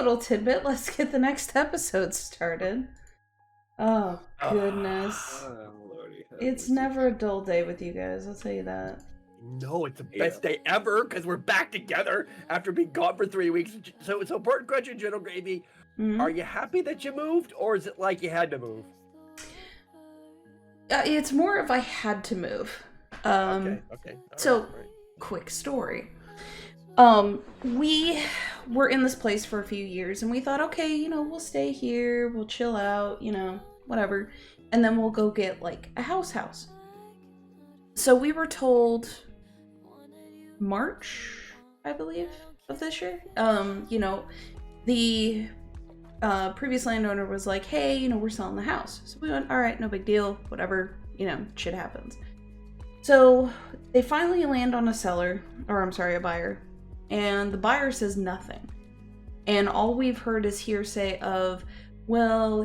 little tidbit. Let's get the next episode started. Oh, goodness. Lordy. It's never a dull day with you guys, I'll tell you that. No, it's the best day ever because we're back together after being gone for 3 weeks. So it's an important question, General Gravy. Are you happy that you moved, or is it like you had to move? It's more if I had to move. Okay. Quick story. We were in this place for a few years, and we thought, okay, we'll stay here, we'll chill out, whatever, and then we'll go get, like, a house. So we were told March, I believe, of this year. The previous landowner was like, hey, we're selling the house. So we went, all right, no big deal, whatever, shit happens. So they finally land on a buyer, and the buyer says nothing. And all we've heard is hearsay of, well,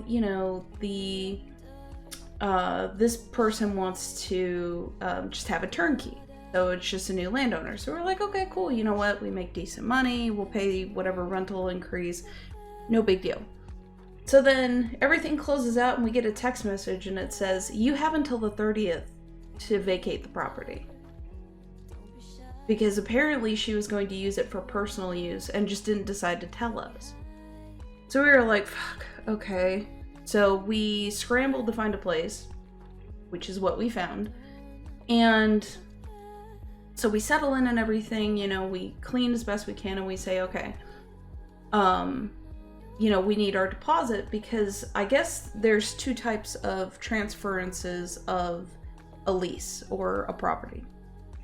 this person wants to just have a turnkey. So it's just a new landowner. So we're like, okay, cool. You know what? We make decent money. We'll pay whatever rental increase. No big deal. So then everything closes out and we get a text message and it says, you have until the 30th to vacate the property. Because apparently she was going to use it for personal use and just didn't decide to tell us. So we were like, fuck, okay. So we scrambled to find a place, which is what we found. And so we settle in and everything, we clean as best we can and we say, okay, we need our deposit because I guess there's two types of transferences of a lease or a property.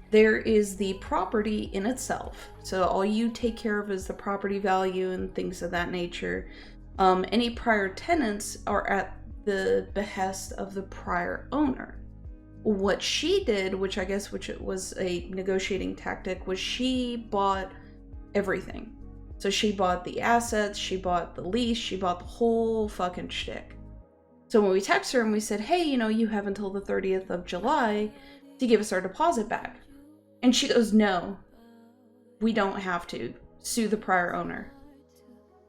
There is the property in itself. So all you take care of is the property value and things of that nature. Any prior tenants are at the behest of the prior owner. What she did, which it was a negotiating tactic, was she bought everything. So she bought the assets, she bought the lease, she bought the whole fucking shtick. So when we text her and we said, hey, you have until the 30th of July to give us our deposit back. And she goes, no, we don't have to. Sue the prior owner.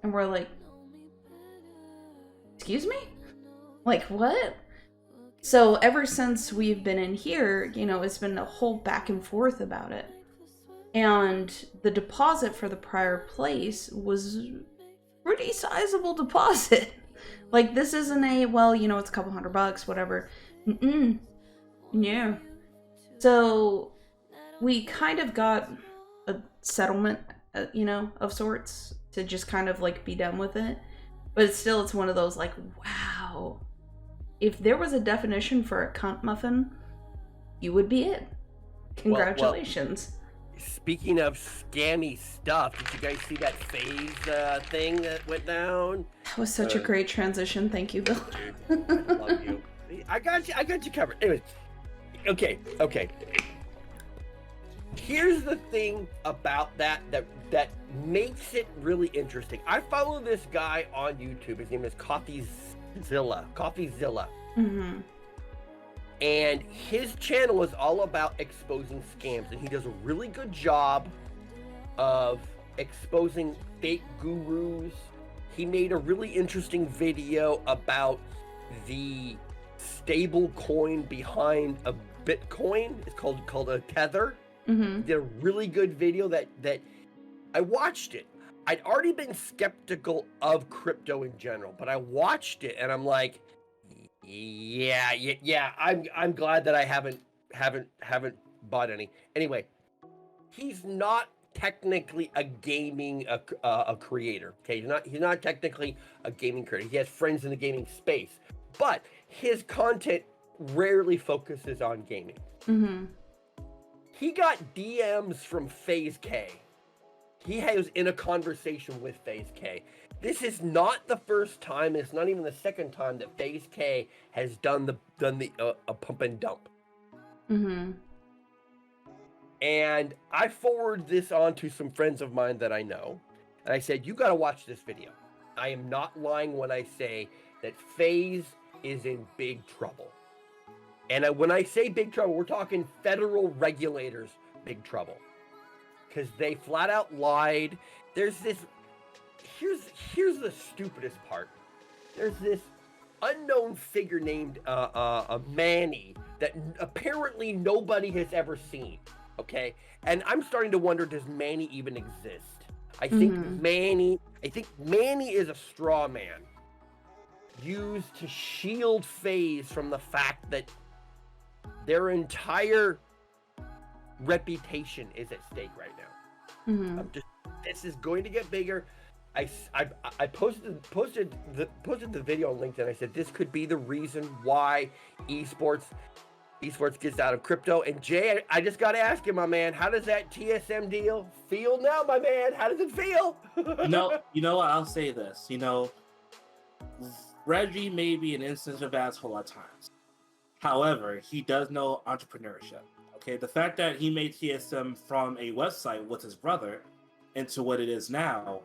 And we're like, excuse me? Like, what? So ever since we've been in here, it's been a whole back and forth about it. And the deposit for the prior place was pretty sizable deposit. Like, this isn't a, well, it's a couple $100, whatever. Yeah. So we kind of got a settlement, of sorts to just kind of like be done with it. But it's one of those like, wow. If there was a definition for a cunt muffin, you would be it. Congratulations. Well, speaking of scammy stuff, did you guys see that FaZe thing that went down? That was such a great transition. Thank you, Bill. Dude, I love you. I got you covered. Anyways, okay. Here's the thing about that makes it really interesting. I follow this guy on YouTube. His name is CoffeeZilla. Mm-hmm. And his channel is all about exposing scams, and he does a really good job of exposing fake gurus. He made a really interesting video about the stable coin behind a Bitcoin. It's called a Tether. Mm-hmm. He did a really good video that I watched it. I'd already been skeptical of crypto in general, but I watched it and I'm like, yeah. I'm glad that I haven't bought any. Anyway, he's not technically a gaming a creator. Okay, he's not technically a gaming creator. He has friends in the gaming space, but his content rarely focuses on gaming. Mm-hmm. He got DMs from FaZe K. He was in a conversation with FaZe K. This is not the first time. It's not even the second time that FaZe K has done a pump and dump. Mm-hmm. And I forwarded this on to some friends of mine that I know, and I said, "You got to watch this video." I am not lying when I say that FaZe is in big trouble. And when I say big trouble, we're talking federal regulators big trouble. Because they flat out lied. here's the stupidest part. There's this unknown figure named Manny that apparently nobody has ever seen. Okay, and I'm starting to wonder, does Manny even exist? I think Manny is a straw man used to shield FaZe from the fact that their entire reputation is at stake right now. This is going to get bigger. I posted the video on LinkedIn. I said this could be the reason why esports gets out of crypto. And Jay, I just got to ask you, my man, how does that TSM deal feel now, my man? How does it feel? You know what? I'll say this. Reggie may be an insensitive asshole at times. However, he does know entrepreneurship. Okay, the fact that he made TSM from a website with his brother into what it is now,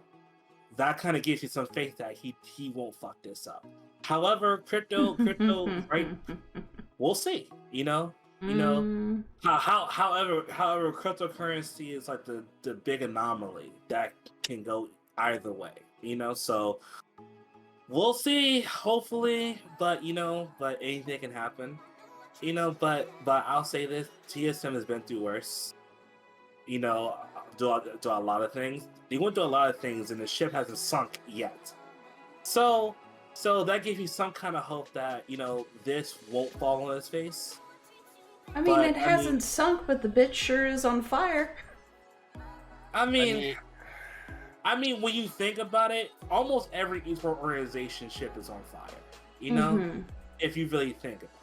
that kind of gives you some faith that he won't fuck this up. However, crypto, right? We'll see. However, cryptocurrency is like the big anomaly that can go either way. So we'll see. Hopefully, but anything can happen. But I'll say this: TSM has been through worse. Do a lot of things. They went through a lot of things, and the ship hasn't sunk yet. So that gives you some kind of hope that this won't fall on his face. I mean, it hasn't sunk, but the bitch sure is on fire. I mean, when you think about it, almost every esport organization ship is on fire. If you really think about it.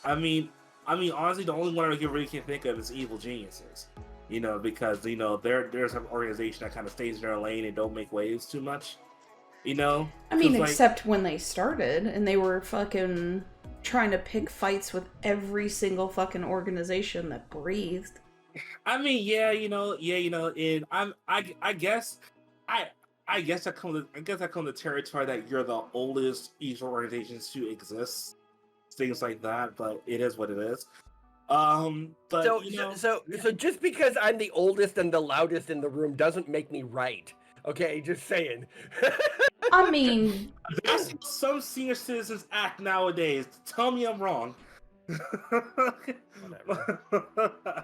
I mean, honestly, the only one I really can think of is Evil Geniuses. Because there's an organization that kind of stays in their lane and don't make waves too much. I mean, except when they started and they were fucking trying to pick fights with every single fucking organization that breathed. I mean, and I guess that comes to territory that you're the oldest esports organizations to exist, things like that. But it is what it is. But so just because I'm the oldest and the loudest in the room doesn't make me right. Okay, just saying. I mean, that's how some senior citizens act nowadays. Tell me I'm wrong.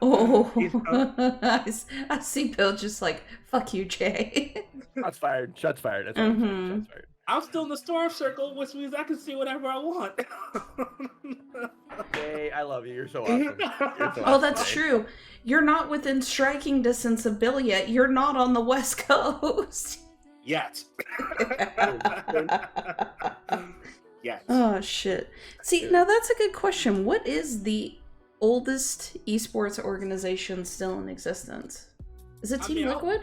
Oh, I see Bill just like, fuck you, Jay. Shots fired. Shots fired. That's Mm-hmm. Shots fired. I'm still in the storm circle, which means I can see whatever I want. Hey, I love you. You're so awesome. Oh, that's true. You're not within striking distance of Bill yet. You're not on the West Coast. Yet. Yes. Oh, shit. See, now that's a good question. What is the oldest esports organization still in existence? Is it Team Liquid?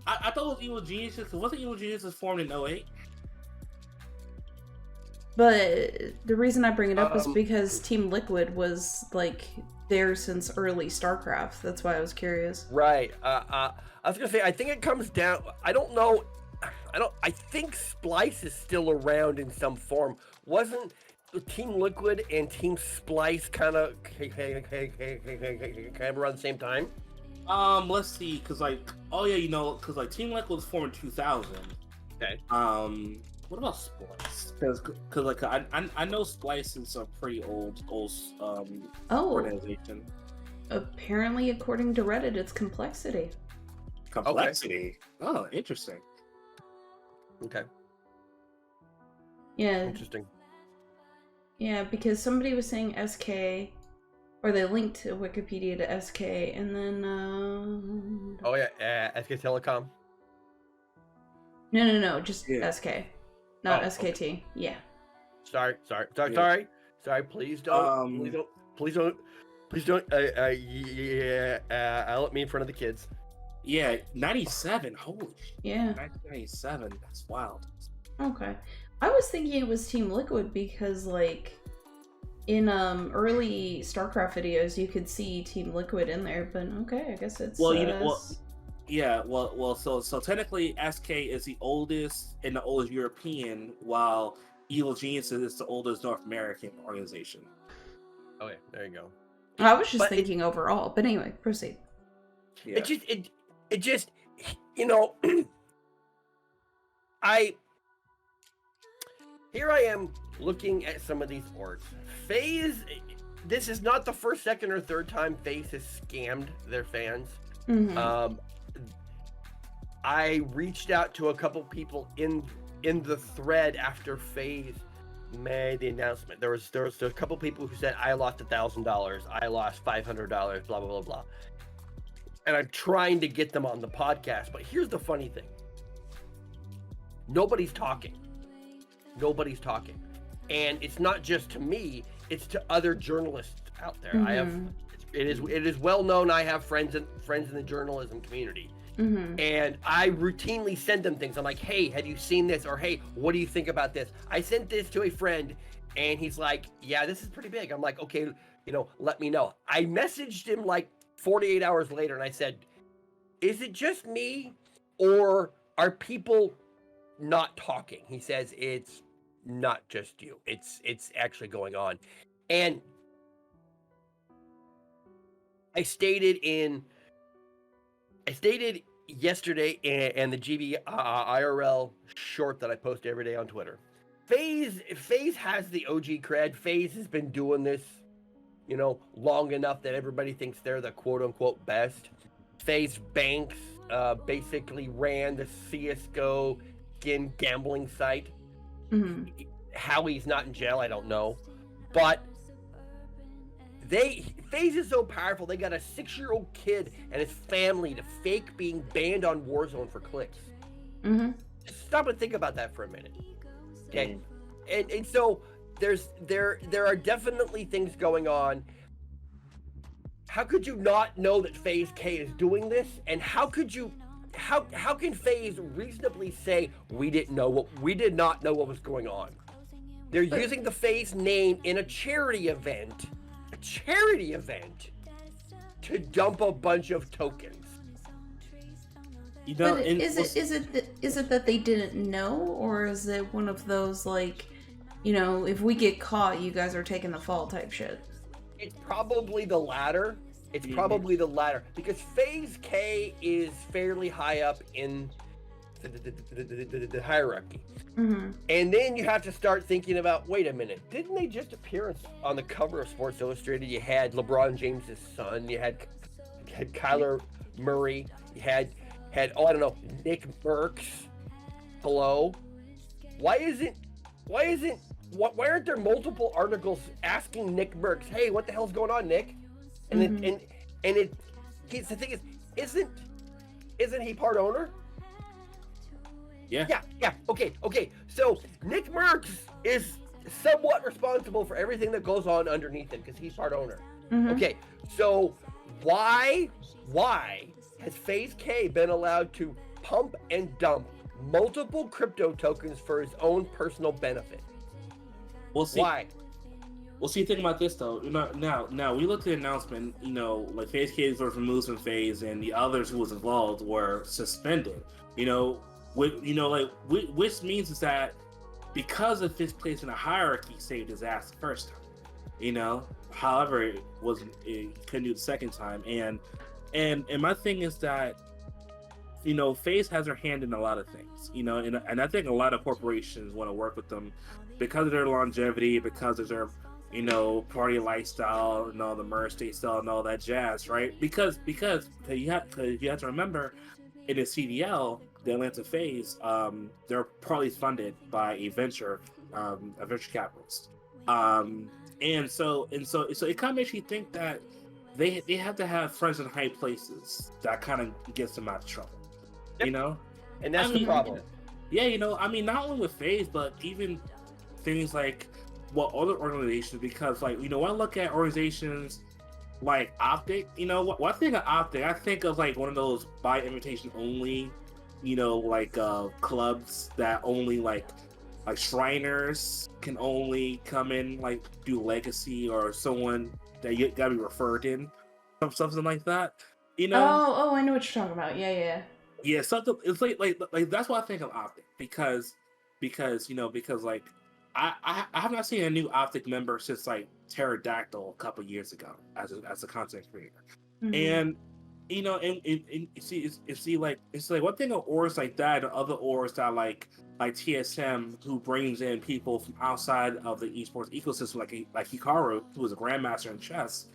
I thought it was Evil Geniuses, because wasn't Evil Geniuses formed in 08? But the reason I bring it up is because Team Liquid was, like, there since early StarCraft. That's why I was curious. Right. I was going to say, I think it comes down... I don't know... I think Splice is still around in some form. Wasn't Team Liquid and Team Splice kind of around the same time? Let's see, because because Team Liquid was formed in 2000. Okay. What about Splice? Because I know Splice is a pretty old organization. Apparently, according to Reddit, it's Complexity. Complexity. Okay. Oh, interesting. Okay. Yeah. Interesting. Yeah, because somebody was saying SK, or they linked to Wikipedia to SK, and then Oh yeah, SK Telecom. No, just SK, not SKT. Okay. Yeah. Sorry. Please don't. Please don't. Let me in front of the kids. Yeah, 97. Holy shit. Yeah. 1997. That's wild. Okay. I was thinking it was Team Liquid because, like, in early StarCraft videos, you could see Team Liquid in there, but okay, I guess it's... So technically SK is the oldest and the oldest European, while Evil Geniuses is the oldest North American organization. Okay, there you go. I was just thinking overall, but anyway, proceed. Yeah. It just Here I am looking at some of these orgs. FaZe, this is not the first, second, or third time FaZe has scammed their fans. I reached out to a couple people in the thread after FaZe made the announcement. There was a couple people who said, I lost $1,000, I lost $500, blah blah blah blah. And I'm trying to get them on the podcast, but here's the funny thing. Nobody's talking. And it's not just to me, it's to other journalists out there. It is well known I have friends in the journalism community. And I routinely send them things. I'm like, hey, have you seen this? Or hey, what do you think about this? I sent this to a friend and he's like, yeah, this is pretty big. I'm like, okay, let me know. I messaged him like 48 hours later and I said, is it just me or are people not talking? He says, it's not just you. It's actually going on. And I stated yesterday and the GB IRL short that I post every day on Twitter. FaZe has the OG cred. FaZe has been doing this, long enough that everybody thinks they're the quote unquote best. FaZe Banks basically ran the CSGO skin gambling site. How he's not in jail, I don't know. But FaZe is so powerful, they got a 6-year-old kid and his family to fake being banned on Warzone for clicks. Just stop and think about that for a minute. Okay. And so there are definitely things going on. How could you not know that FaZe K is doing this? And how can FaZe reasonably say we did not know what was going on? They're using the FaZe name in a charity event to dump a bunch of tokens. But is it that they didn't know, or is it one of those like, if we get caught, you guys are taking the fall type shit? It's probably the latter. Because FaZe K is fairly high up in the hierarchy. And then you have to start thinking about, wait a minute, didn't they just appear on the cover of Sports Illustrated? You had LeBron James's son, you had Kyler Murray, you had Nick Merckx. Hello? Why aren't there multiple articles asking Nick Merckx, hey, what the hell's going on, Nick? And the thing is, isn't he part owner? Yeah. Okay. So Nick Merckx is somewhat responsible for everything that goes on underneath him because he's part owner. Okay. So why has FaZe K been allowed to pump and dump multiple crypto tokens for his own personal benefit? We'll see. Why? Well, see, think about this though. Now we looked at the announcement. Like FaZe K was removed from FaZe, and the others who was involved were suspended. Which means is that because of his place in the hierarchy, saved his ass the first time. However, it couldn't do the second time. And my thing is that FaZe has their hand in a lot of things. And I think a lot of corporations want to work with them because of their longevity, because of their party lifestyle and all the merge state style and all that jazz, right? Because you have to remember, in the CDL, the Atlanta FaZe, they're partly funded by a venture capitalist, and so it kind of makes you think that they have to have friends in high places that kind of gets them out of trouble, Yep. And that's the problem. Yeah, not only with FaZe, but even things like other organizations, because when I look at organizations like Optic, when I think of Optic, I think of like one of those by invitation only, clubs that only like Shriners can only come in, like do Legacy, or someone that you gotta be referred in, something like that. Oh, I know what you're talking about. Yeah. Something. It's like that's why I think of Optic, because like I have not seen a new Optic member since like Pterodactyl a couple years ago as a content creator, you know, and see, like it's like one thing of orgs like that, and other orgs that like TSM, who brings in people from outside of the esports ecosystem, like Hikaru, who is a grandmaster in chess.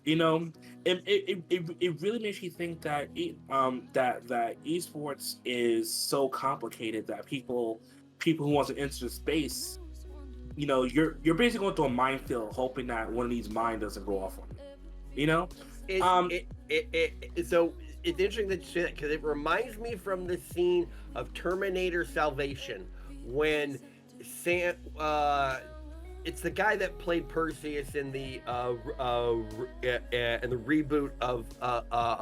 You know, it really makes you think that that esports is so complicated that people who want to enter the space, you know, you're basically going through a minefield hoping that one of these mines doesn't go off on you. You know, so it's interesting that you say that, because it reminds me from the scene of Terminator Salvation, when it's the guy that played Perseus in the reboot of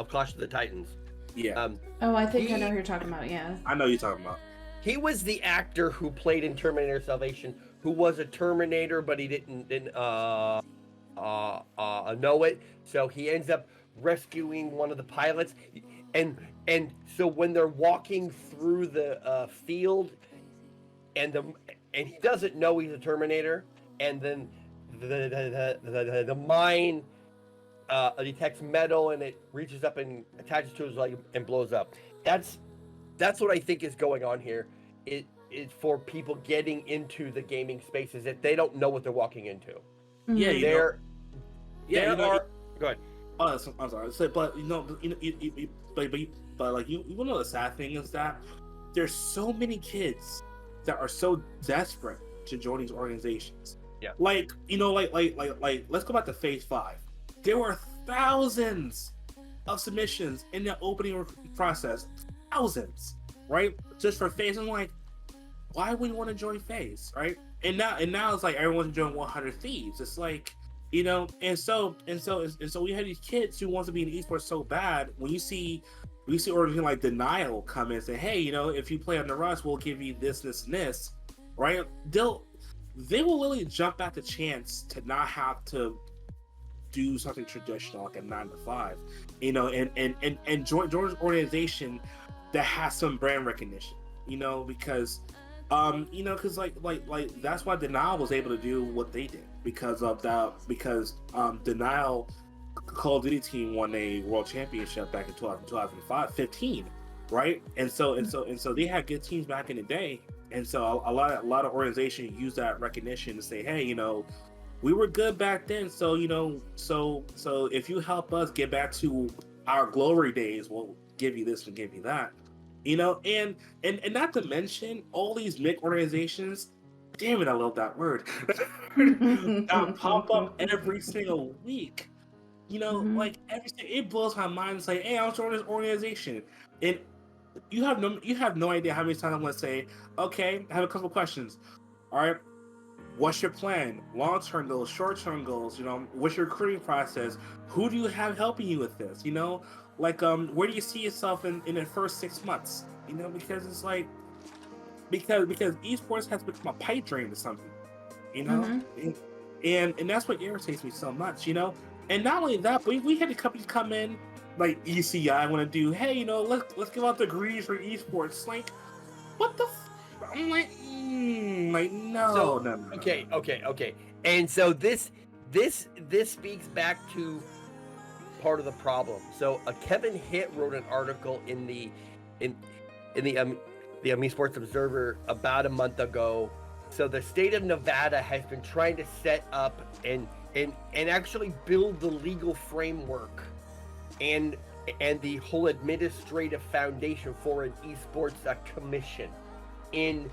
Clash of the Titans. Yeah. I think I know who you're talking about. Yeah. I know you're talking about. He was the actor who played in Terminator Salvation, who was a Terminator, but he didn't know it. So he ends up rescuing one of the pilots, and so when they're walking through the field, and he doesn't know he's a Terminator, and then the mine detects metal, and it reaches up and attaches to his leg and blows up. That's what I think is going on here. It is for people getting into the gaming spaces that they don't know what they're walking into. Yeah, Go ahead. Oh, I'm sorry. So, but like you know, the sad thing is that there's so many kids that are so desperate to join these organizations. Yeah. Like, you know, like let's go back to Phase 5. There were thousands of submissions in the opening process. Thousands, right? Just for Phase. I'm like, why would you want to join Phase, right? And now it's like everyone's joining 100 Thieves. It's like, you know, and so we had these kids who want to be in esports so bad. When you see organizations like Denial come in and say, hey, you know, if you play on the Rush, we'll give you this, and this, right? They will really jump at the chance to not have to do something traditional like a 9 to 5, you know, and join an organization that has some brand recognition, you know, because you know, because like that's why Denial was able to do what they did, because Denial Call of Duty team won a world championship back in 2015, right? And so they had good teams back in the day, and so a lot of organizations use that recognition to say, hey, you know, we were good back then, so you know, so if you help us get back to our glory days, we'll give you this and give you that. You know, and not to mention all these MIG organizations, damn it, I love that word, that pop up every single week. You know, like it blows my mind. It's like, hey, I'm joining this organization, and you have no idea how many times I'm gonna say, okay, I have a couple questions. All right, what's your plan? Long-term goals, short-term goals. You know, what's your recruiting process? Who do you have helping you with this? You know. Like, where do you see yourself in the first 6 months? You know, because it's like, because esports has become a pipe dream to some people, you know, and that's what irritates me so much, you know. And not only that, but we had the companies come in like ECI want to do, hey, you know, let's give out degrees for esports. Like, what the? I'm like, no. Okay. And so this speaks back to part of the problem. So Kevin Hitt wrote an article in the Esports Observer about a month ago. So the state of Nevada has been trying to set up and actually build the legal framework and the whole administrative foundation for an esports commission in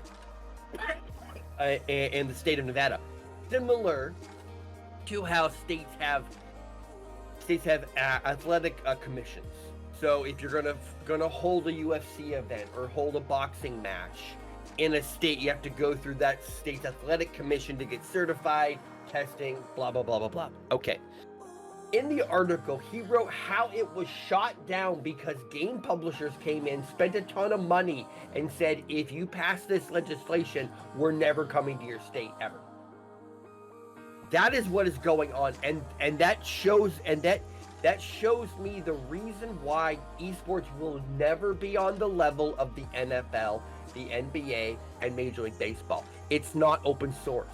the state of Nevada, similar to how states have athletic commissions. So if you're gonna hold a UFC event or hold a boxing match in a state, you have to go through that state's athletic commission to get certified, testing, blah blah blah blah blah. Okay. In the article, he wrote how it was shot down because game publishers came in, spent a ton of money, and said, if you pass this legislation, we're never coming to your state ever. That is what is going on, and that shows me the reason why esports will never be on the level of the NFL, the NBA, and Major League Baseball. It's not open source.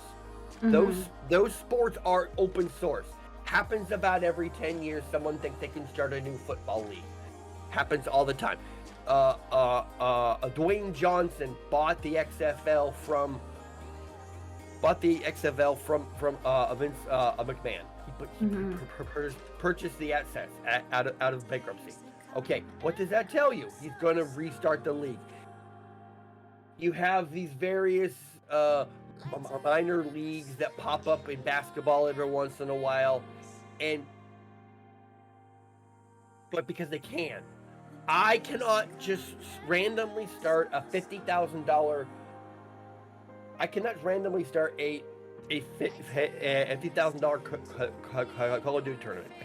Those sports are open source. Happens about every 10 years, someone thinks they can start a new football league. Happens all the time. Dwayne Johnson bought the XFL from Vince McMahon. He purchased the assets out of bankruptcy. Okay, what does that tell you? He's going to restart the league. You have these various minor leagues that pop up in basketball every once in a while, but because they can. I cannot just randomly start a $50,000. I cannot randomly start a $50,000 Call of Duty tournament. I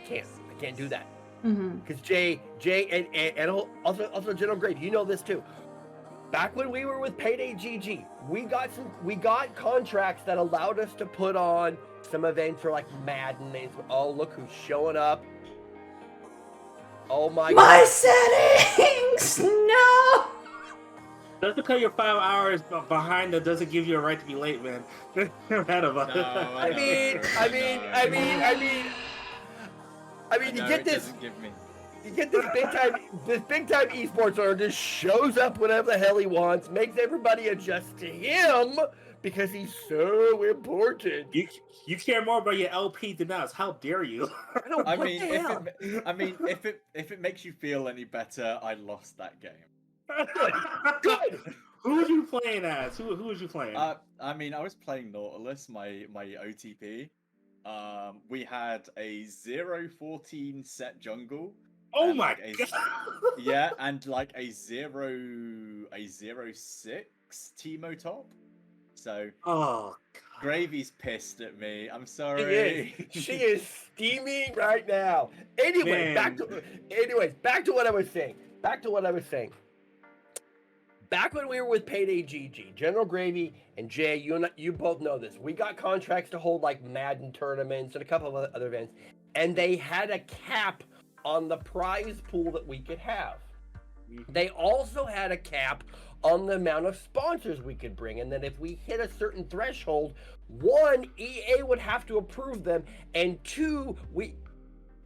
can't do that. Because Jay, and also General Grade, you know this too. Back when we were with Payday GG, we got contracts that allowed us to put on some events for like Madden. Oh, look who's showing up. Oh my God. Settings! No! Just because you're 5 hours behind, that doesn't give you a right to be late, man. I mean, you get this. You get this big time esports owner just shows up whenever the hell he wants, makes everybody adjust to him because he's so important. You care more about your LP than us. How dare you? If it makes you feel any better, I lost that game. Good. Who was you playing as? Who was you playing? I was playing Nautilus, my OTP. We had a 0-14 set jungle. Oh my god! Yeah, and like a 0-6 Teemo top. So Gravy's pissed at me. I'm sorry. She is steaming right now. Anyway, back to what I was saying. Back when we were with Payday GG, General Gravy and Jay, you both know this. We got contracts to hold like Madden tournaments and a couple of other events, and they had a cap on the prize pool that we could have. They also had a cap on the amount of sponsors we could bring, and then if we hit a certain threshold, one, EA would have to approve them, and two,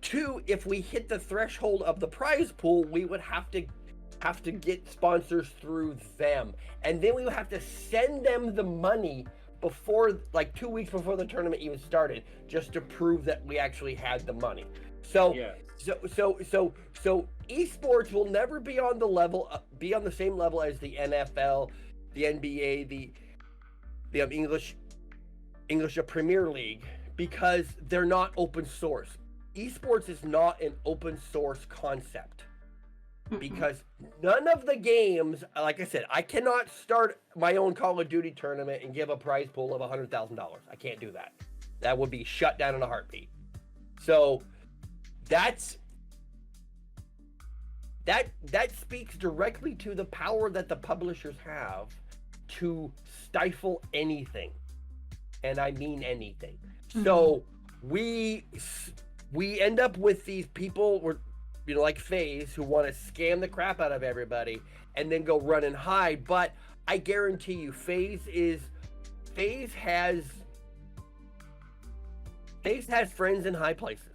if we hit the threshold of the prize pool, we would have to get sponsors through them, and then we would have to send them the money before, like 2 weeks before the tournament even started, just to prove that we actually had the money. So esports will never be on the same level as the NFL, the NBA, the English Premier League, because they're not open source. Esports is not an open source concept. Because none of the games, like I said, I cannot start my own Call of Duty tournament and give a prize pool of $100,000. I can't do that. That would be shut down in a heartbeat. So that speaks directly to the power that the publishers have to stifle anything. And I mean anything. So we end up with these people like FaZe, who want to scam the crap out of everybody and then go run and hide. But I guarantee you, FaZe has friends in high places.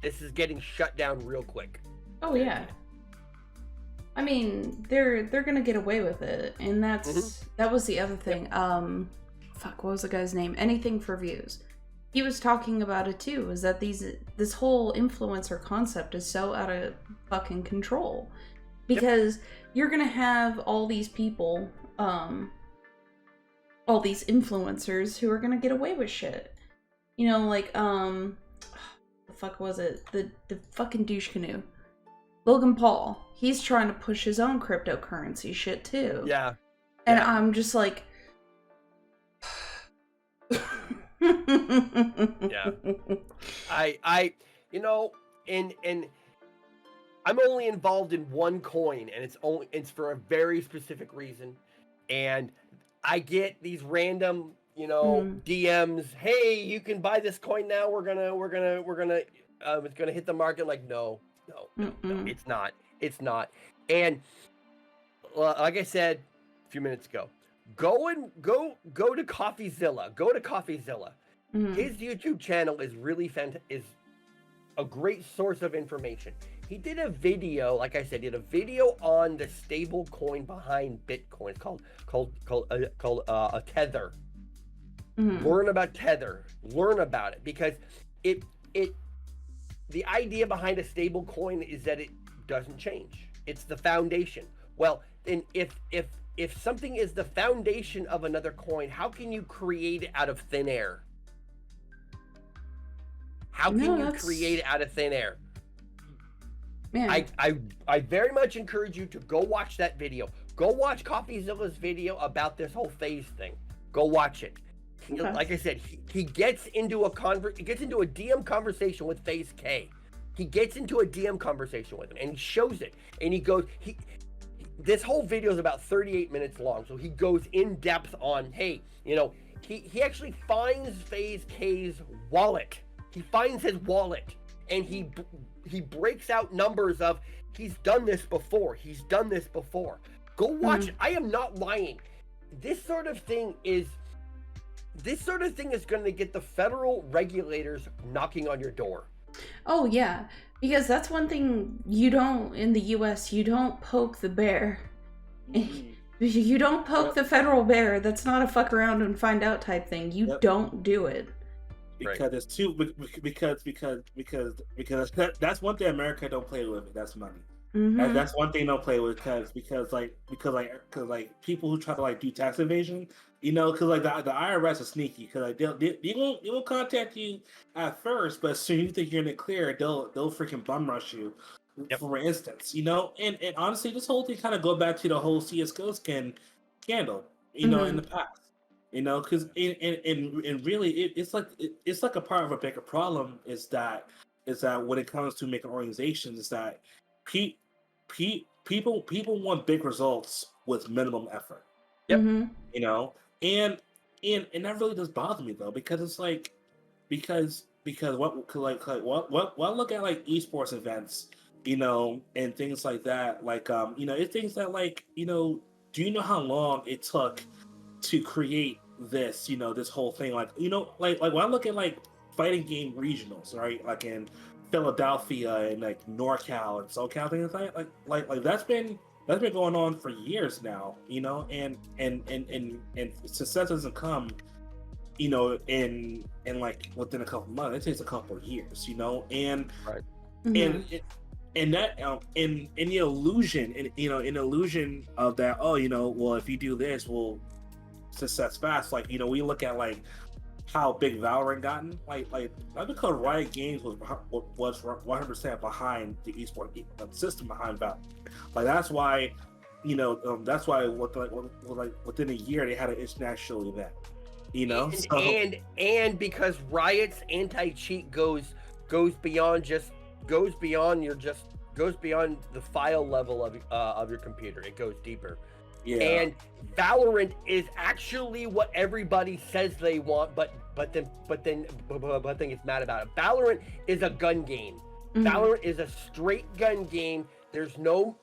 This is getting shut down real quick. Oh yeah. I mean, they're gonna get away with it, and that was the other thing. What was the guy's name? Anything for Views. He was talking about it too, is that this whole influencer concept is so out of fucking control. Because you're gonna have all these people, all these influencers who are gonna get away with shit. You know, like, the fuck was it? The fucking douche canoe. Logan Paul. He's trying to push his own cryptocurrency shit too. Yeah. And I'm just like... Yeah. I and I'm only involved in one coin, and it's for a very specific reason. And I get these random, DMs, hey, you can buy this coin now, we're gonna it's gonna hit the market. Like, no, it's not. And like I said a few minutes ago, go to CoffeeZilla. Go to CoffeeZilla. His YouTube channel is really is a great source of information. he did a video, like I said, did a video on the stable coin behind Bitcoin. It's called a Tether. Learn about Tether. Learn about it, because the idea behind a stable coin is that it doesn't change. It's the foundation. Well, then if something is the foundation of another coin, how can you create it out of thin air? How can you create it out of thin air? Man. I very much encourage you to go watch that video. Go watch CoffeeZilla's video about this whole phase thing. Go watch it. Okay. Like I said, he gets into a DM conversation with FaZe K. He gets into a DM conversation with him, and he shows it. And he goes, this whole video is about 38 minutes long, so he goes in depth on, hey, you know, he actually finds FaZe K's wallet. He finds his wallet, and he breaks out numbers of, he's done this before. He's done this before. Go watch it. I am not lying. This sort of thing is going to get the federal regulators knocking on your door. Oh yeah, because that's one thing you don't, in the US, you don't poke the bear. You don't poke the federal bear. That's not a fuck around and find out type thing. You don't do it. Because it's too, because that's one thing America don't play with. That's money. That's one thing don't play with, because people who try to like do tax evasion, you know, because like the IRS is sneaky, because like they will contact you at first, but as soon as you think you're in the clear, they'll freaking bum rush you. For instance, you know, and honestly, this whole thing kind of go back to the whole CS:GO scandal, you know, in the past. You know, because and really, it's like a part of a bigger problem is that when it comes to making organizations, is that people want big results with minimum effort. You know, and that really does bother me though, because it's like because what look at like esports events, you know, and things like that, like you know, it's things that like, you know, do you know how long it took to create this, you know, this whole thing? Like, you know, like when I look at like fighting game regionals, right, like in Philadelphia and like NorCal and SoCal, things like that's been going on for years now, you know, and success doesn't come, you know, in like within a couple months. It takes a couple of years, you know, and and that in the illusion, and you know, in illusion of that, oh, you know, well, if you do this, we'll success fast. Like, you know, we look at like how big Valorant gotten, like not because Riot Games was 100% behind the esports system behind Valorant. Like that's why, you know, that's why within a year they had an international event, you know, and because Riot's anti-cheat goes beyond the file level of your computer. It goes deeper. Yeah. And Valorant is actually what everybody says they want, but then gets mad about it. Valorant is a gun game. Valorant is a straight gun game. There's no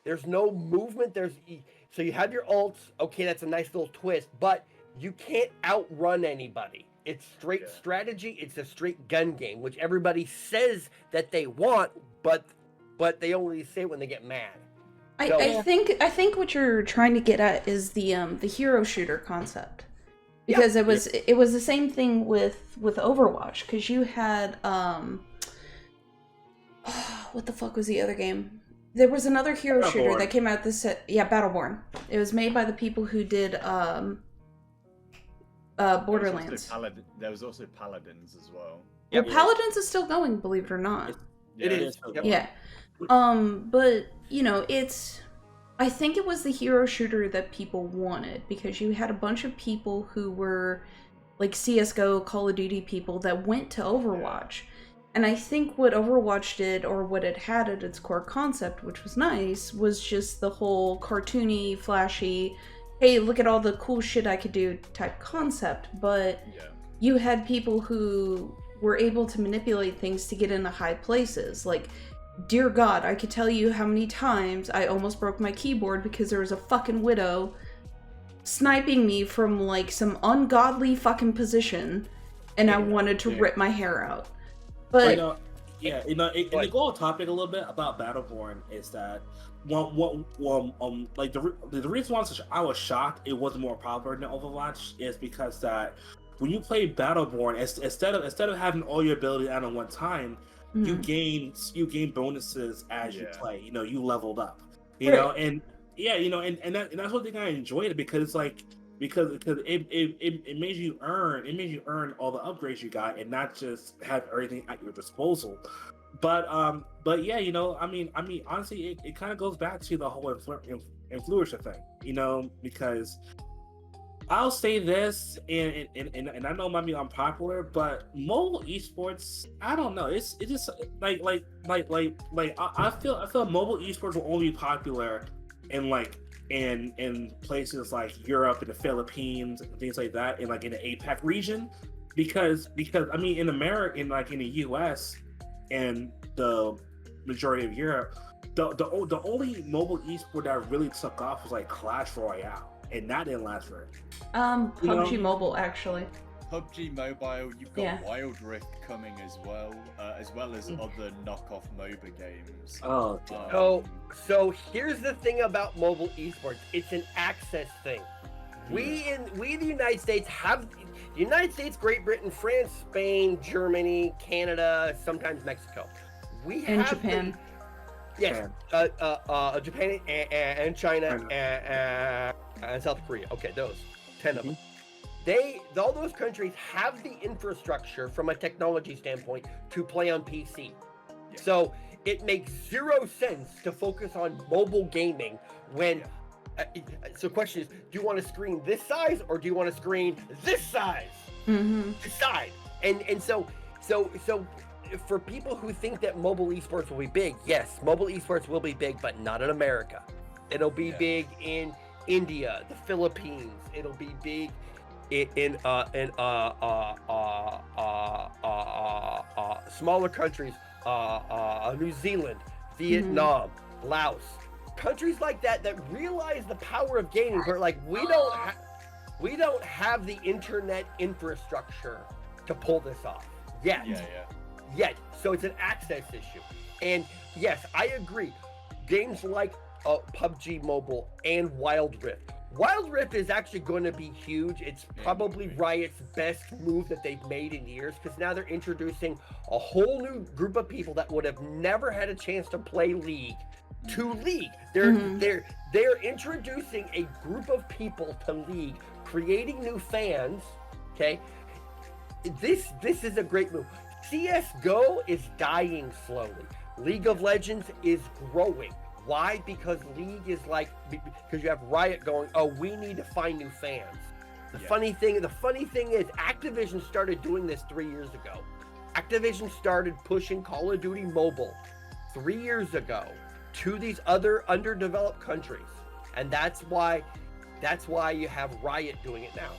movement. So you have your ults. Okay, that's a nice little twist, but you can't outrun anybody. It's straight strategy. It's a straight gun game, which everybody says that they want, but they only say it when they get mad. I think what you're trying to get at is the hero shooter concept, because it was the same thing with Overwatch, because you had what the fuck was the other game? There was another hero shooter that came out Battleborn. It was made by the people who did Borderlands. There was also Paladins as well. Well, Paladins is still going, believe it or not. It is. Yeah. But, you know, I think it was the hero shooter that people wanted, because you had a bunch of people who were like CS:GO, Call of Duty people that went to Overwatch. And I think what Overwatch did, or what it had at its core concept, which was nice, was just the whole cartoony, flashy, hey, look at all the cool shit I could do type concept. But you had people who were able to manipulate things to get into high places. Like, dear God, I could tell you how many times I almost broke my keyboard because there was a fucking widow sniping me from like some ungodly fucking position, and I wanted to rip my hair out. But Yeah, and to go on topic a little bit about Battleborn is that like the reason why I was shocked it wasn't more popular than Overwatch is because that when you play Battleborn, instead of having all your abilities out at one time, you gain bonuses as you play. You know, you leveled up. You know, and yeah, you know, and that's one thing I enjoyed it because it's like because it made you earn all the upgrades you got and not just have everything at your disposal. But yeah, you know, I mean honestly it kind of goes back to the whole influencer thing, you know, because I'll say this, and I know it might be unpopular, but mobile esports, I don't know. It's just like I feel mobile esports will only be popular in places like Europe and the Philippines and things like that, and like in the APAC region, because I mean in America, in the US and the majority of Europe, the only mobile esport that really took off was like Clash Royale. And that didn't last very long. PUBG Mobile, actually. PUBG Mobile, you've got Wild Rift coming as well as other knockoff MOBA games. So here's the thing about mobile esports. It's an access thing. We the United States have Great Britain, France, Spain, Germany, Canada, sometimes Mexico. And Japan. Yes, Japan and China and South Korea. Okay, those 10 of them. All those countries have the infrastructure from a technology standpoint to play on PC. Yeah. So it makes zero sense to focus on mobile gaming when. So the question is, do you want to screen this size or do you want to screen this size? Decide. And so for people who think that mobile esports will be big, yes, mobile esports will be big, but not in America. It'll be big in India, the Philippines. It'll be big in smaller countries, New Zealand, Vietnam, Laos, countries like that realize the power of gaming. But like we don't have the internet infrastructure to pull this off yet. Yet, so it's an access issue. And yes, I agree. Games like PUBG Mobile and Wild Rift. Wild Rift is actually going to be huge. It's probably Riot's best move that they've made in years because now they're introducing a whole new group of people that would have never had a chance to play League to League. They're introducing a group of people to League, creating new fans. Okay, this is a great move. CSGO is dying slowly. League of Legends is growing. Why? Because League is because you have Riot going, oh, we need to find new fans. The funny thing is Activision started doing this 3 years ago. Activision started pushing Call of Duty Mobile 3 years ago to these other underdeveloped countries. And that's why you have Riot doing it now.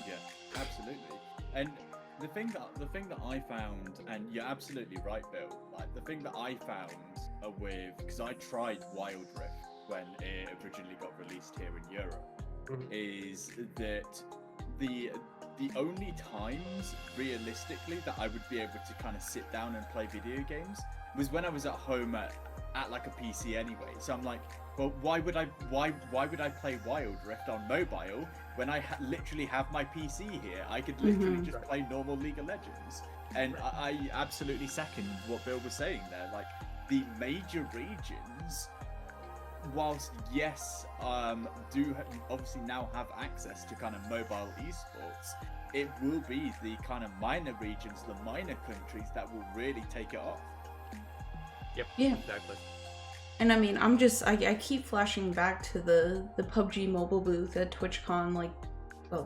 Yeah, absolutely. And the thing that I found, and you're absolutely right, Bill, like the thing that I found because I tried Wild Rift when it originally got released here in Europe, is that the only times realistically that I would be able to kind of sit down and play video games was when I was at home at like a PC anyway. So I'm like, well, why would I play Wild Rift on mobile when I literally have my PC here? I could literally just play normal League of Legends. And I absolutely second what Bill was saying there. Like the major regions, whilst yes, do obviously now have access to kind of mobile esports, it will be the kind of minor regions, the minor countries that will really take it off. Yep. Yeah. Exactly. And I mean, I keep flashing back to the PUBG Mobile booth at TwitchCon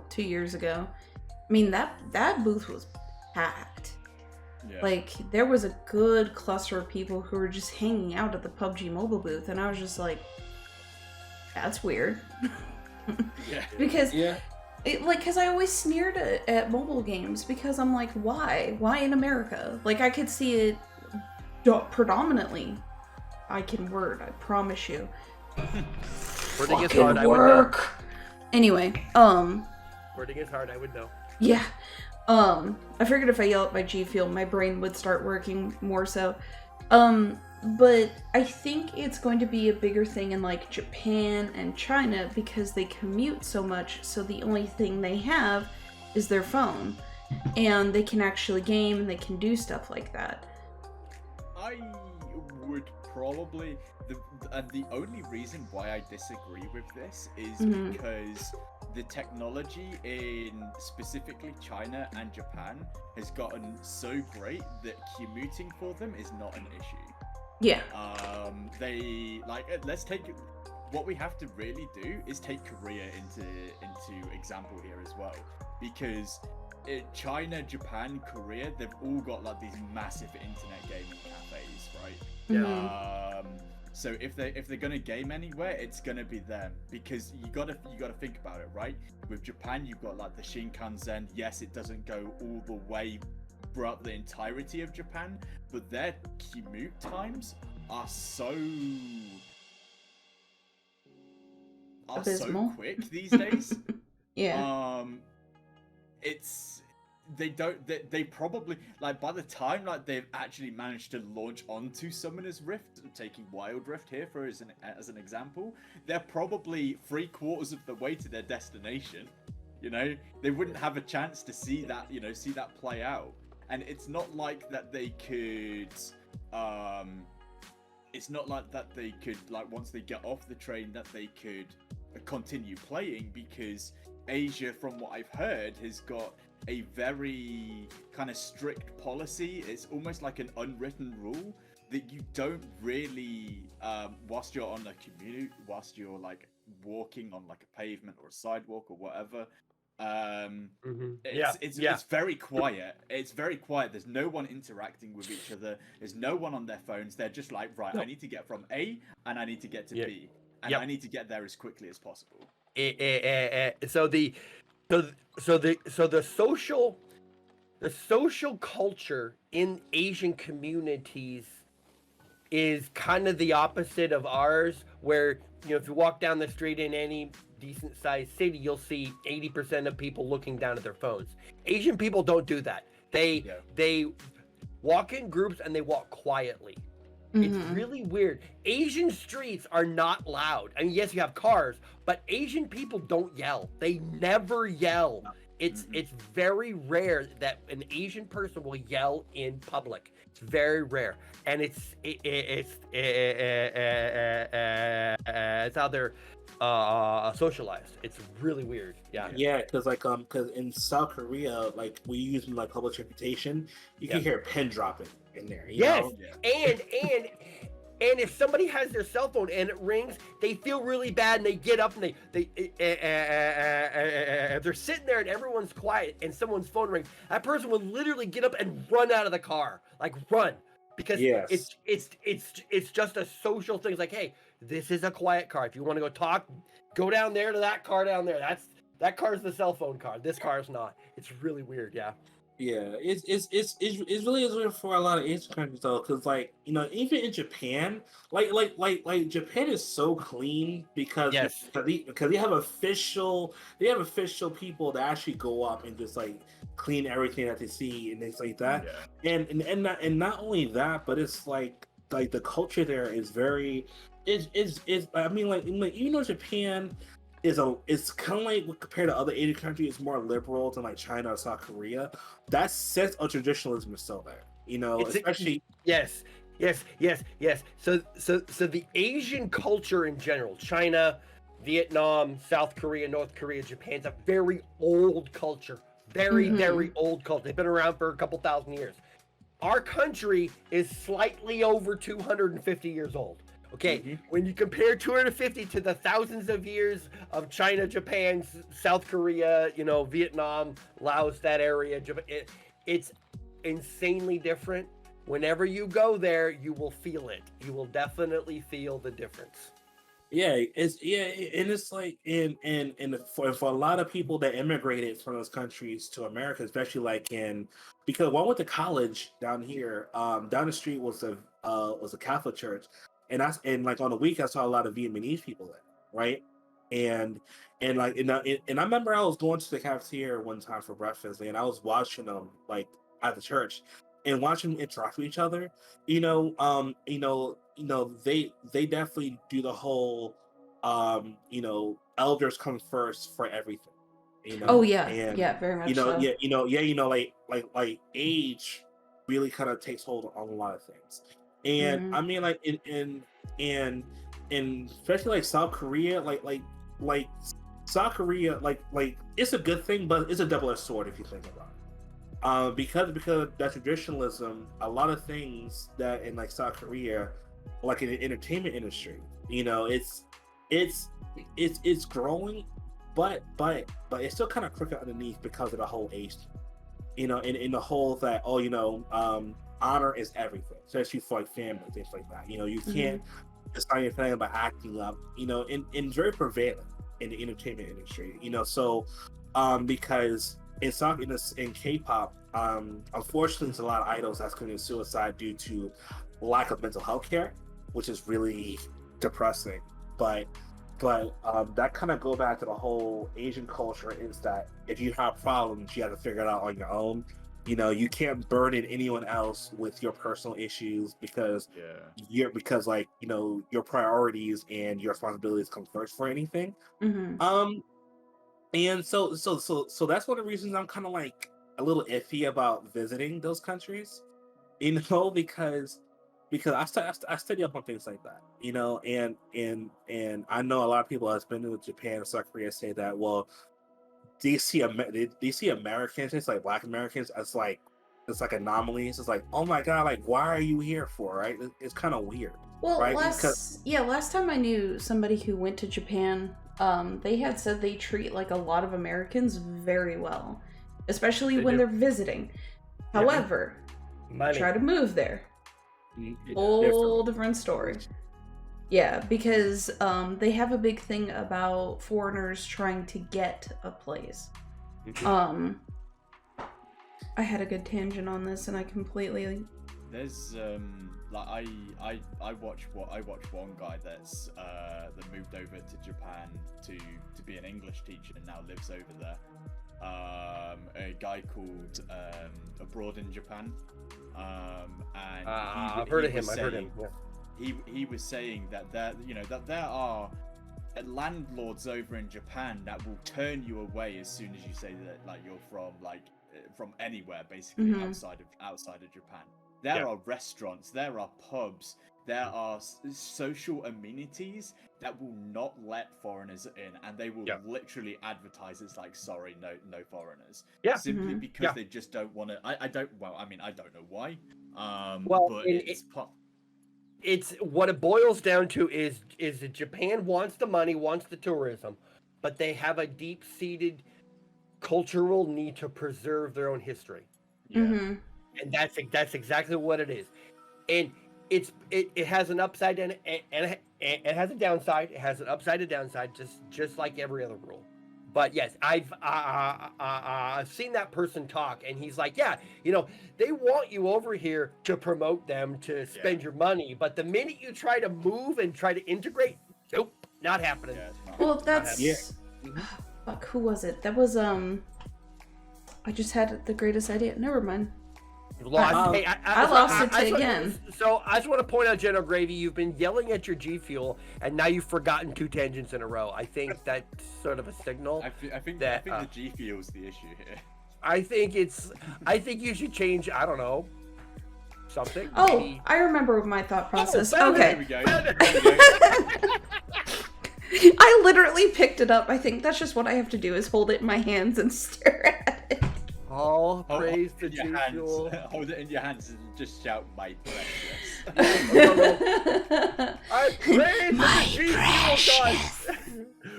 2 years ago. I mean, that booth was packed. Yeah. Like, there was a good cluster of people who were just hanging out at the PUBG Mobile booth, and I was just like, that's weird. Because because I always sneered at mobile games because I'm like, why in America? Like, I could see it predominantly. I can word, I promise you. Wording is hard, I would know. Anyway, wording is hard, I would know. Yeah. I figured if I yell at my G Fuel, my brain would start working more so. But I think it's going to be a bigger thing in like Japan and China because they commute so much, so the only thing they have is their phone. And they can actually game and they can do stuff like that. I would probably the only reason why I disagree with this is Mhm. because the technology in specifically China and Japan has gotten so great that commuting for them is not an issue. Yeah. They like let's take what we have to really do is take Korea into example here as well, because China, Japan, Korea, they've all got like these massive internet gaming cafes, right? Mhm. So if they're gonna game anywhere, it's gonna be them, because you gotta think about it, right? With Japan, you've got like the Shinkansen. Yes, it doesn't go all the way throughout the entirety of Japan, but their commute times are so Abysmal. quick these days. Yeah. It's they probably, like, by the time like they've actually managed to launch onto Summoner's Rift, taking Wild Rift here for as an example, they're probably 3/4 of the way to their destination. You know, they wouldn't have a chance to see that play out. And it's not like that they could like once they get off the train that they could continue playing, because Asia, from what I've heard, has got a very kind of strict policy. It's almost like an unwritten rule that you don't really, whilst you're on a commute, whilst you're like walking on like a pavement or a sidewalk or whatever, it's very quiet. It's very quiet. There's no one interacting with each other. There's no one on their phones. They're just like, right, I need to get from A and I need to get to B, and I need to get there as quickly as possible. So the social culture in Asian communities is kind of the opposite of ours, where, you know, if you walk down the street in any decent sized city, you'll see 80% of people looking down at their phones. Asian people don't do that. They walk in groups and they walk quietly. It's really weird. Asian streets are not loud. I mean, yes, you have cars, but Asian people don't yell. They never yell. It's very rare that an Asian person will yell in public. It's very rare, and it's how they're socialized. It's really weird. Yeah, because because in South Korea, like, we use like public transportation, you can hear a pin dropping in there. You know? And if somebody has their cell phone and it rings, they feel really bad and they get up and they're sitting there and everyone's quiet and someone's phone rings. That person will literally get up and run out of the car, like run, because it's just a social thing. It's like, hey, this is a quiet car. If you want to go talk, go down there to that car down there. That car's the cell phone car. This car's not. It's really weird. Yeah. Yeah, it's really is weird for a lot of Asian countries though, because, like, you know, even in Japan, like Japan is so clean because they have official people that actually go up and just like clean everything that they see and things like that. And not only that, but it's like the culture there is very is I mean, like even though Japan it's kind of like, compared to other Asian countries, it's more liberal than like China or South Korea. That sense of traditionalism is still there, you know, especially. Yes. So the Asian culture in general, China, Vietnam, South Korea, North Korea, Japan's a very old culture. Very old culture. They've been around for a couple thousand years. Our country is slightly over 250 years old. Okay, when you compare 250 to the thousands of years of China, Japan, South Korea, you know, Vietnam, Laos, that area, it's insanely different. Whenever you go there, you will feel it. You will definitely feel the difference. Yeah, and it's like for a lot of people that immigrated from those countries to America, especially because when I went to college down here, down the street was a Catholic church. And like on the week, I saw a lot of Vietnamese people there, right? and like and I remember I was going to the cafeteria one time for breakfast, and I was watching them like at the church, and watching them interact with each other. They definitely do the whole, elders come first for everything. Oh yeah, And yeah, very much so. like age really kind of takes hold on a lot of things. And Mhm. I mean, like in especially like South Korea, like South Korea, like it's a good thing, but it's a double-edged sword if you think about it. Because that traditionalism, a lot of things that in like South Korea, like in the entertainment industry, it's growing, but it's still kind of crooked underneath because of the whole age thing. In the whole that honor is everything, especially for like family, things like that. You can't decide your family by acting up. And very prevalent in the entertainment industry. So because in K-pop, unfortunately, there's a lot of idols that's committing suicide due to lack of mental health care, which is really depressing. But that kind of go back to the whole Asian culture, is that if you have problems, you have to figure it out on your own. You can't burden anyone else with your personal issues because your priorities and your responsibilities come first for anything. Mhm. And so that's one of the reasons I'm kind of like a little iffy about visiting those countries, because I study up on things like that, and I know a lot of people that's been to Japan and South Korea say that, well, they see Americans, it's like Black Americans, as like it's like anomalies. It's like, oh my god, like why are you here for, right? It's kind of weird, Well, right? Because last time I knew somebody who went to Japan, they had said they treat like a lot of Americans very well, especially They when do. they're visiting. However, Money. try to move there. it's Whole different. different story. Yeah, because they have a big thing about foreigners trying to get a place. Um, I had a good tangent on this, and I completely. There's like I watch one guy that's that moved over to Japan to be an English teacher and now lives over there. A guy called Abroad in Japan. And I've heard of him. was I've heard him. saying- He was saying that there are landlords over in Japan that will turn you away as soon as you say that you're from anywhere, basically Mhm. outside of Japan. There are restaurants, there are pubs, there are social amenities that will not let foreigners in, and they will literally advertise it's like, sorry, no foreigners. Yeah. Simply Mhm. because they just don't want to. I don't know why. Well, but it's what it boils down to is that Japan wants the money, wants the tourism, but they have a deep-seated cultural need to preserve their own history, Mhm. and that's exactly what it is. And it has an upside and it has a downside. It has an upside and downside, just like every other rule. But yes, I've seen that person talk, and he's like, yeah, they want you over here to promote them, to spend your money, but the minute you try to move and try to integrate, nope, not happening. Well, that's Yeah. fuck. Who was it? That was I just had the greatest idea. Never mind. Lost. Hey, I lost it again. So I just want to point out, General Gravy, you've been yelling at your G Fuel, and now you've forgotten 2 tangents in a row. I think that's sort of a signal. I think that, the G Fuel's the issue here. I think you should change. I don't know, something. Oh, Maybe. I remember my thought process. found it. There Okay. we go. I literally picked it up. I think that's just what I have to do, is hold it in my hands and stare at it. All praise to Hold it G in your hands. Fuel. Hold it in your hands and just shout, "My precious." I praise My the G Fuel gods.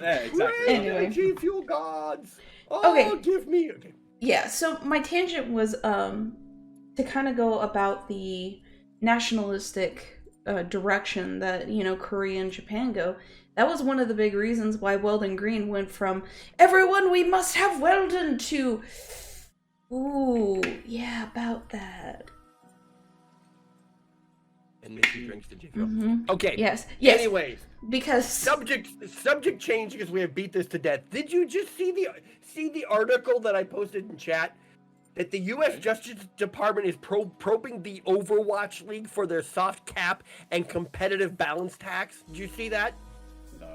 Yeah, exactly. Praise Anyway. the G Fuel gods. Oh, Okay. give me. Okay. Yeah, so my tangent was to kind of go about the nationalistic direction that, Korea and Japan go. That was one of the big reasons why Weldon Green went from "everyone, we must have Weldon" to "ooh, yeah, about that." And Missy drinks the G Fuel. Mhm. Okay. Yes. Anyways, because Subject change because we have beat this to death. Did you just see the article that I posted in chat? That the U.S. Justice Department is probing the Overwatch League for their soft cap and competitive balance tax. Did you see that? No.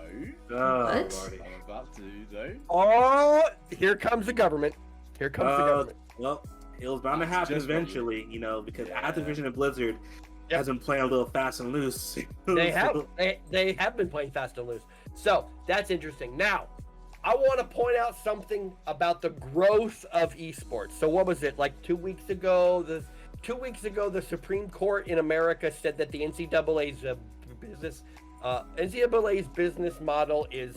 Oh, What? Lordy. I'm about to, though. Oh, here comes the government. Here comes the government. Well, it was bound to That's happen just what you- eventually, you know, because Yeah. Activision and Blizzard Yep. has been playing a little fast and loose. They have. They have been playing fast and loose. So that's interesting. Now, I want to point out something about the growth of esports. So what was it, like 2 weeks ago? The Supreme Court in America said that the NCAA's business model is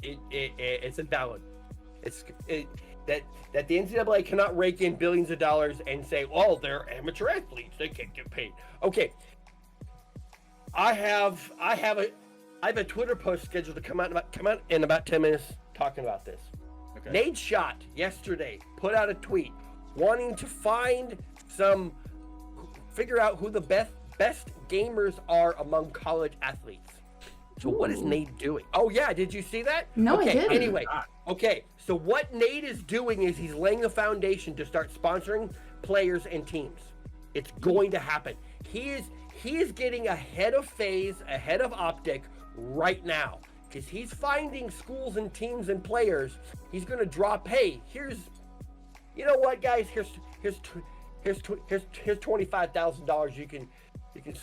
it's invalid. That the NCAA cannot rake in billions of dollars and say, "Oh, they're amateur athletes; they can't get paid." Okay, I have a Twitter post scheduled to come out in about 10 minutes talking about this. Okay. Nate Shot yesterday put out a tweet wanting to figure out who the best gamers are among college athletes. So what is Ooh. Nate doing? Oh yeah, did you see that? No, I okay, didn't. Anyway, okay. So what Nate is doing is he's laying the foundation to start sponsoring players and teams. It's going to happen. He is getting ahead of FaZe, ahead of Optic right now. Because he's finding schools and teams and players. He's going to drop, hey, you know what, guys? Here's $25,000. You can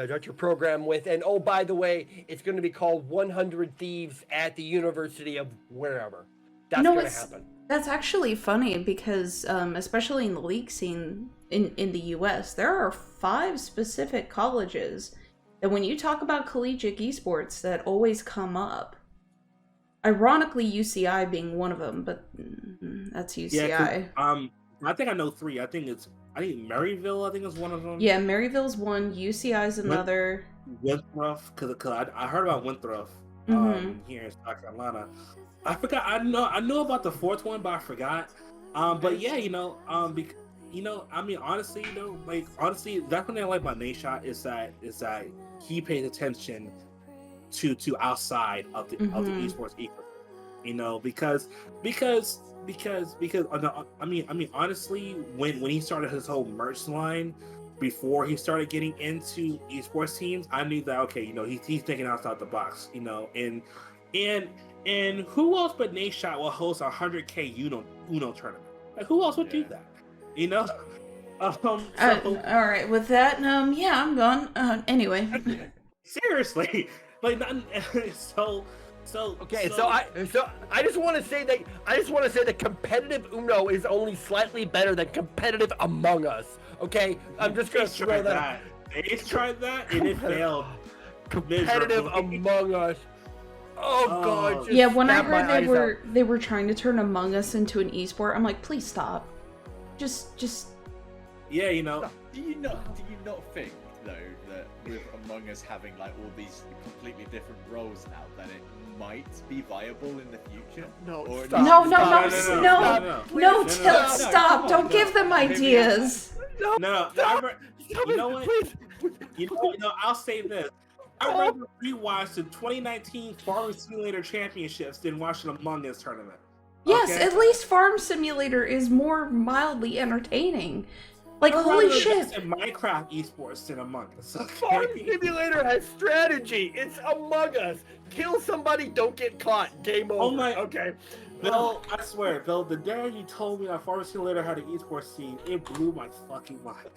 start your program with, and oh, by the way, it's going to be called 100 Thieves at the University of wherever. That's going to happen. That's actually funny because, especially in the league scene in the U.S., there are 5 specific colleges that when you talk about collegiate esports that always come up. Ironically, UCI being one of them, but that's UCI. Yeah, I think I know 3. I think Maryville, is one of them. Yeah, Maryville's one, UCI's another. Winthrop, because I heard about Winthrop here in South Carolina. I forgot. I know about the 4th one, but I forgot. But yeah, honestly, that's one thing I like about Nate Shot is that he pays attention to outside of the esports ecosystem. Because honestly, when he started his whole merch line, before he started getting into esports teams, I knew that he's thinking outside the box, and who else but Nate Shot will host a 100K Uno tournament? Like, who else would do that? All right, with that, yeah, I'm gone. Anyway, seriously, like, so I just want to say that competitive Uno is only slightly better than competitive Among Us. Okay, I'm just gonna throw that. They tried that and it failed. Competitive Among Us. Oh god. yeah, when I heard they were trying to turn Among Us into an esport, I'm like, please stop. Just. Yeah, Do you not think though that with Among Us having like all these completely different roles now, that it might be viable in the future? No, Or stop. No, Tilt, stop! Don't give them ideas. No, you know what? I'll say this. I'd rather rewatch the 2019 Farming Simulator Championships than watch an Among Us tournament. Yes, Okay? at least Farm Simulator is more mildly entertaining. Like, holy shit! In Minecraft esports than Among Us. Farm Simulator has strategy. It's Among Us. Kill somebody, don't get caught. Game over. Oh my. Okay. Bill, I swear, Bill, the day you told me that Farm Simulator had an esports scene, it blew my fucking mind.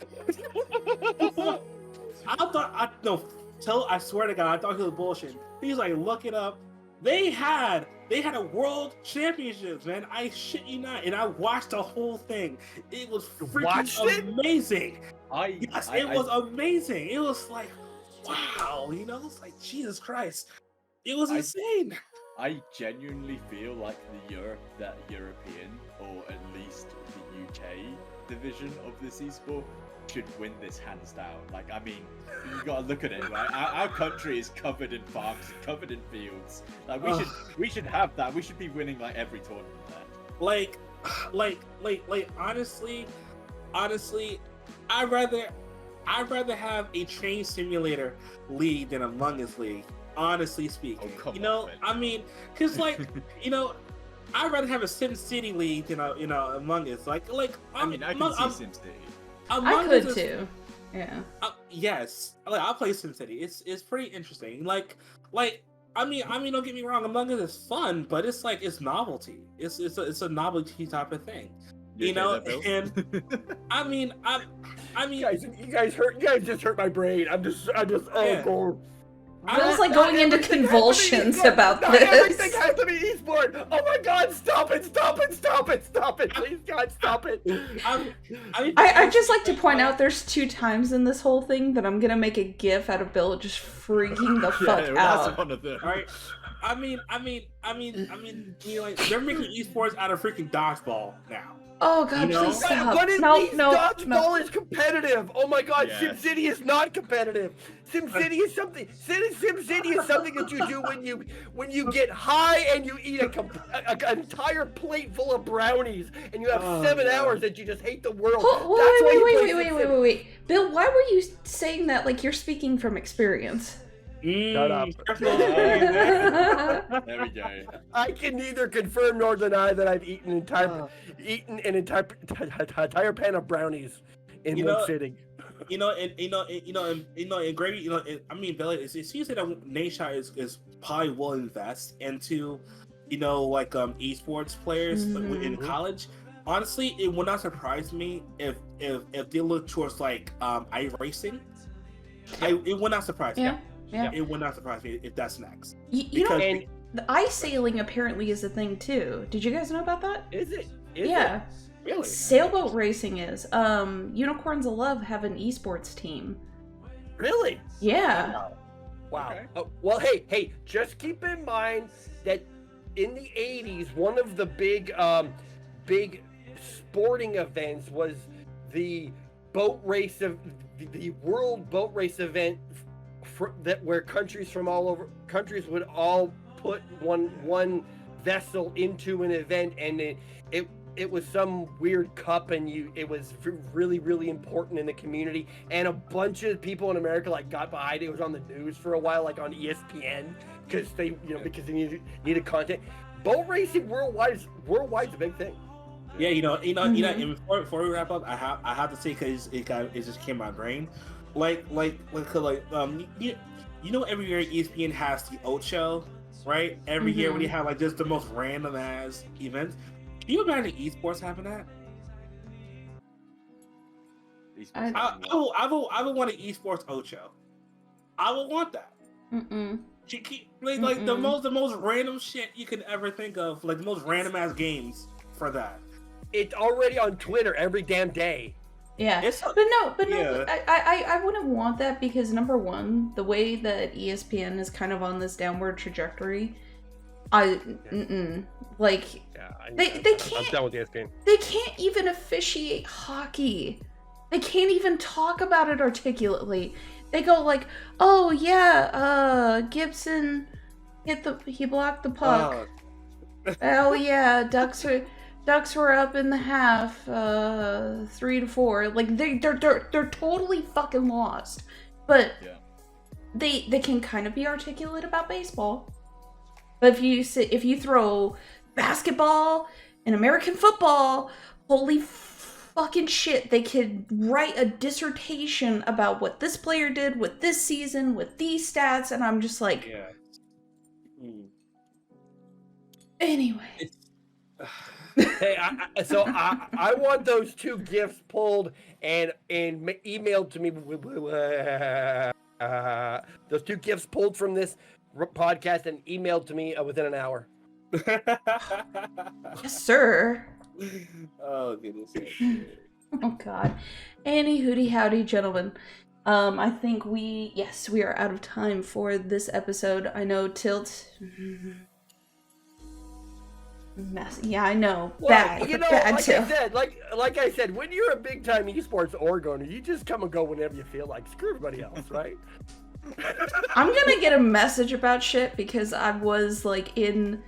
I swear to God, I thought he was bullshit. He's like, look it up. They had a world championships, man. I shit you not. And I watched the whole thing. It was freaking amazing. It was amazing. It was like, wow, it's like, Jesus Christ. It was insane. I genuinely feel like that European, or at least the UK division of this esport, should win this hands down. Like, I mean, you gotta look at it, right? Our country is covered in farms, covered in fields. Like, we should have that. We should be winning like every tournament there. Like, honestly, I'd rather I'd rather have a train simulator league than Among Us league. Honestly speaking, come you know, on, man. I mean, because like, you know, I'd rather have a SimCity league than Among Us. Like, I mean, I can see SimCity. I could too. Yeah. Yes, like I'll play SimCity. It's pretty interesting. Like I mean, don't get me wrong. Among Us is fun, but it's like it's novelty. It's a novelty type of thing. You know, and I mean, you guys just hurt my brain. I'm just Yeah. God. I was like going into convulsions about Not this. everything has to be esport. Oh my God! Stop it! Please, God, stop it! I'd just like to point out there's 2 times in this whole thing that I'm gonna make a gif out of Bill just freaking the fuck that's out. one of them. All right. I mean, you know, like, they're making esports out of freaking dodgeball now. Oh God, You know? please stop. What is No, these no, dodgeball no. is competitive. Oh my God, Yes. SimCity is not competitive. SimCity is something. SimCity is something that you do when you get high and you eat an entire plate full of brownies and you have 7 hours that you just hate the world. Wait. Bill, why were you saying that like you're speaking from experience? Shut up. There we go. I can neither confirm nor deny that I've eaten an entire pan of brownies in one sitting. You know, and Gravy, I mean, Billy, it seems that Nation is probably will invest into, like esports players in college. Honestly, it would not surprise me if they look towards like iRacing. It would not surprise me. Yeah. It would not surprise me if that's next. You know, the ice sailing apparently is a thing too. Did you guys know about that? Is it? Yeah. Really? Sailboat racing is. Unicorns of Love have an esports team. Really? Yeah. Wow. Okay. Well, hey, just keep in mind that in the 80s, one of the big sporting events was the boat race of the World Boat Race event where countries would all put one vessel into an event, and it was some weird cup, and it was really, really important in the community, and a bunch of people in America like got behind it. It was on the news for a while, like on ESPN, because they needed content. Boat racing worldwide's a big thing. Yeah, and before we wrap up, I have to say, because it just came to my brain, every year ESPN has the Ocho, right? Every year when you have like just the most random ass events. Can you imagine esports having that? I would want an esports Ocho. I would want that. Like the most random shit you could ever think of, like the most random ass games for that. It's already on Twitter every damn day. Yeah, but no, Yeah. I wouldn't want that, because number one, the way that ESPN is kind of on this downward trajectory, they can't. I'm done with ESPN. They can't even officiate hockey. They can't even talk about it articulately. They go like, "Oh yeah, Gibson he blocked the puck. Oh yeah, Ducks were up in the half, 3-4. Like they're totally fucking lost. But they can kind of be articulate about baseball. But if you throw basketball and American football, holy fucking shit, they could write a dissertation about what this player did with this season with these stats, and I'm just like, anyway. Hey, I want those 2 gifts pulled and emailed to me. Those 2 gifts pulled from this podcast and emailed to me within an hour. Yes, sir. Oh goodness. Oh god. Any hooty howdy, gentlemen. I think we are out of time for this episode. I know Tilt. Mess. Yeah, I know. Well, Bad. Bad too. Like I said, when you're a big time esports org owner, you just come and go whenever you feel like. Screw everybody else, right? I'm gonna get a message about shit, because I was like in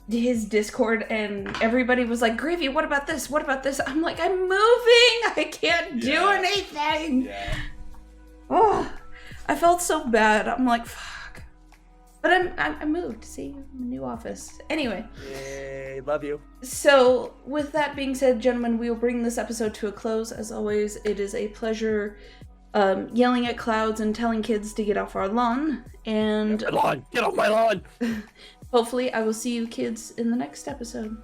his Discord and everybody was like, Gravy, what about this? I'm like, I'm moving. I can't do anything. Yeah. I felt so bad. I'm like, fuck. But I moved. See, new office. Anyway. Yay, love you. So, with that being said, gentlemen, we will bring this episode to a close. As always, it is a pleasure yelling at clouds and telling kids to get off our lawn. And My lawn, get off my lawn. hopefully, I will see you kids in the next episode.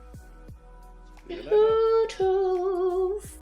See you later. Toodles.